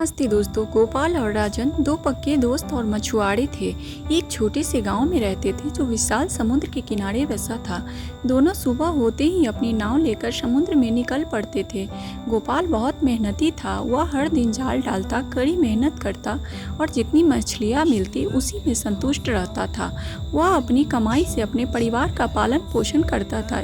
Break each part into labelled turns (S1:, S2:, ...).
S1: नमस्ते दोस्तों। गोपाल और राजन दो पक्के दोस्त और मछुआरे थे। एक छोटे से गांव में रहते थे जो विशाल समुद्र के किनारे बसा था। दोनों सुबह होते ही अपनी नाव लेकर समुद्र में निकल पड़ते थे। गोपाल बहुत मेहनती था। वह हर दिन जाल डालता, कड़ी मेहनत करता और जितनी मछलियाँ मिलती उसी में संतुष्ट रहता था। वह अपनी कमाई से अपने परिवार का पालन पोषण करता था,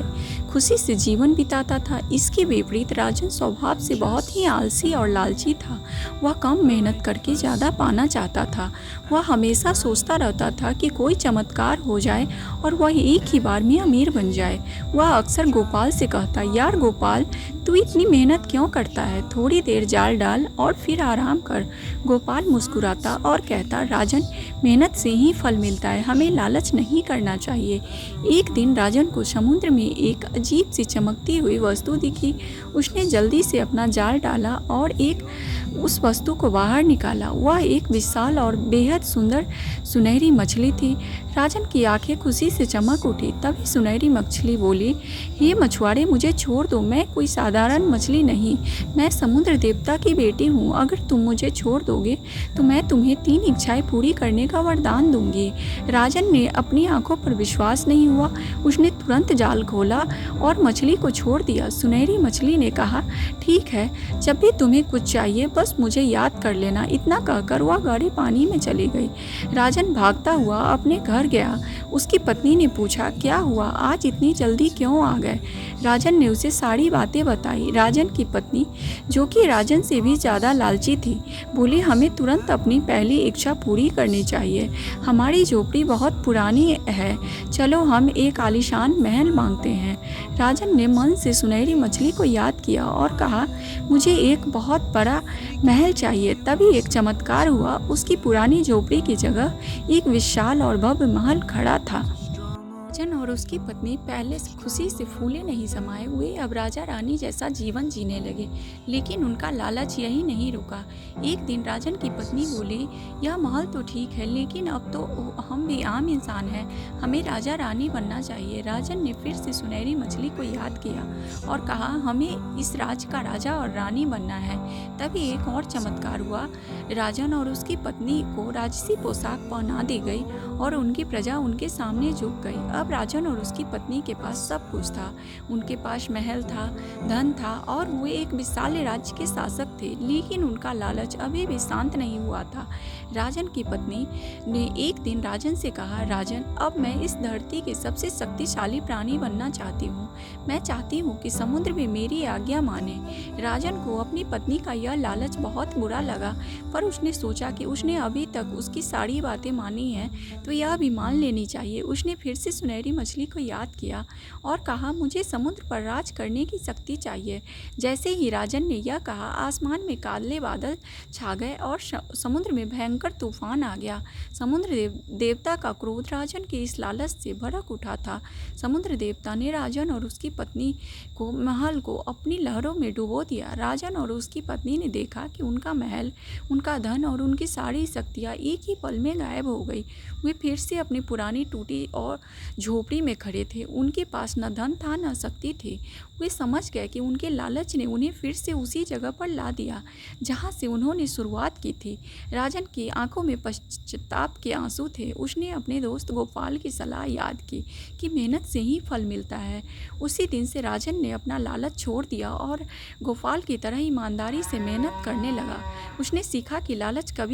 S1: खुशी से जीवन बिताता था। इसके विपरीत राजन स्वभाव से बहुत ही आलसी और लालची था। वह कम मेहनत करके ज़्यादा पाना चाहता था। वह हमेशा सोचता रहता था कि कोई चमत्कार हो जाए और वह एक ही बार में अमीर बन जाए। वह अक्सर गोपाल से कहता, यार गोपाल, तू इतनी मेहनत क्यों करता है? थोड़ी देर जाल डाल और फिर आराम कर। गोपाल मुस्कुराता और कहता, राजन, मेहनत से ही फल मिलता है, हमें लालच नहीं करना चाहिए। एक दिन राजन को समुद्र में एक अजीब सी चमकती हुई वस्तु दिखी। उसने जल्दी से अपना जाल डाला और उस वस्तु को बाहर निकाला। वह एक विशाल और बेहद सुंदर सुनहरी मछली थी। राजन की आंखें खुशी से चमक उठी। तभी सुनहरी मछली बोली, हे मछुआरे, मुझे छोड़ दो। मैं कोई साधारण मछली नहीं, मैं समुद्र देवता की बेटी हूँ। अगर तुम मुझे छोड़ दोगे तो मैं तुम्हें 3 इच्छाएं पूरी करने का वरदान दूंगी। राजन ने अपनी आंखों पर विश्वास नहीं हुआ। उसने तुरंत जाल खोला और मछली को छोड़ दिया। सुनहरी मछली ने कहा, ठीक है, जब भी तुम्हें कुछ चाहिए बस मुझे याद कर लेना। इतना कहकर वह गहरे पानी में चली गई। राजन भागता हुआ अपने घर गया। उसकी पत्नी ने पूछा, क्या हुआ, आज इतनी जल्दी क्यों आ गए? राजन ने उसे सारी बातें बताई। राजन की पत्नी, जो कि राजन से भी ज़्यादा लालची थी, बोली, हमें तुरंत अपनी पहली इच्छा पूरी करनी चाहिए। हमारी झोपड़ी बहुत पुरानी है, चलो हम एक आलीशान महल मांगते हैं। राजन ने मन से सुनहरी मछली को याद किया और कहा, मुझे एक बहुत बड़ा महल चाहिए। तभी एक चमत्कार हुआ। उसकी पुरानी झोपड़ी की जगह एक विशाल और भव्य महल खड़ा था। राजन और उसकी पत्नी पहले से खुशी से फूले नहीं समाये हुए अब राजा रानी जैसा जीवन जीने लगे। लेकिन उनका लालच यही नहीं रुका। एक दिन राजन की पत्नी बोली, यह महल तो ठीक है, लेकिन अब तो हम भी आम इंसान हैं, हमें राजा रानी बनना चाहिए। राजन ने फिर से सुनहरी मछली को याद किया और कहा, हमें इस राज का राजा और रानी बनना है। तभी एक और चमत्कार हुआ। राजन और उसकी पत्नी को राजसी पोशाक पहना दी गई और उनकी प्रजा उनके सामने झुक गई। अब राजन और उसकी पत्नी के पास सब कुछ था। उनके पास महल था, धन था और वे एक विशाल राज्य के शासक थे। लेकिन उनका लालच अभी भी शांत नहीं हुआ था। राजन की पत्नी ने एक दिन राजन से कहा, राजन, अब मैं इस धरती के सबसे शक्तिशाली प्राणी बनना चाहती हूँ। मैं चाहती हूँ कि समुद्र भी मेरी आज्ञा माने। राजन को अपनी पत्नी का यह लालच बहुत बुरा लगा, पर उसने सोचा कि उसने अभी तक उसकी सारी बातें मानी हैं तो यह भी मान लेनी चाहिए। उसने फिर से सुनहरी मछली को याद किया और कहा, मुझे समुद्र पर राज करने की शक्ति चाहिए। जैसे ही राजन ने यह कहा, आसमान में काले बादल छा गए और समुद्र में भयंकर तूफान आ गया। समुद्र देवता का क्रोध राजन के इस लालच से भड़क उठा था। समुद्र देवता ने राजन और उसकी पत्नी को महल को अपनी लहरों में डुबो दिया। राजन और उसकी पत्नी ने देखा कि उनका महल, उनका धन और उनकी सारी शक्तियाँ एक ही पल में गायब हो गई। वे फिर से अपनी पुरानी टूटी और झोपड़ी में खड़े थे। उनके पास न धन था न शक्ति थी। वे समझ गए कि उनके लालच ने उन्हें फिर से उसी जगह पर ला दिया जहाँ से उन्होंने शुरुआत की थी। राजन की आंखों में पश्चाताप के आंसू थे। उसने अपने दोस्त गोपाल की सलाह याद की कि मेहनत से ही फल मिलता है। उसी दिन से राजन ने अपना लालच छोड़ दिया और गोपाल की तरह ईमानदारी से मेहनत करने लगा। उसने सीखा कि लालच कभी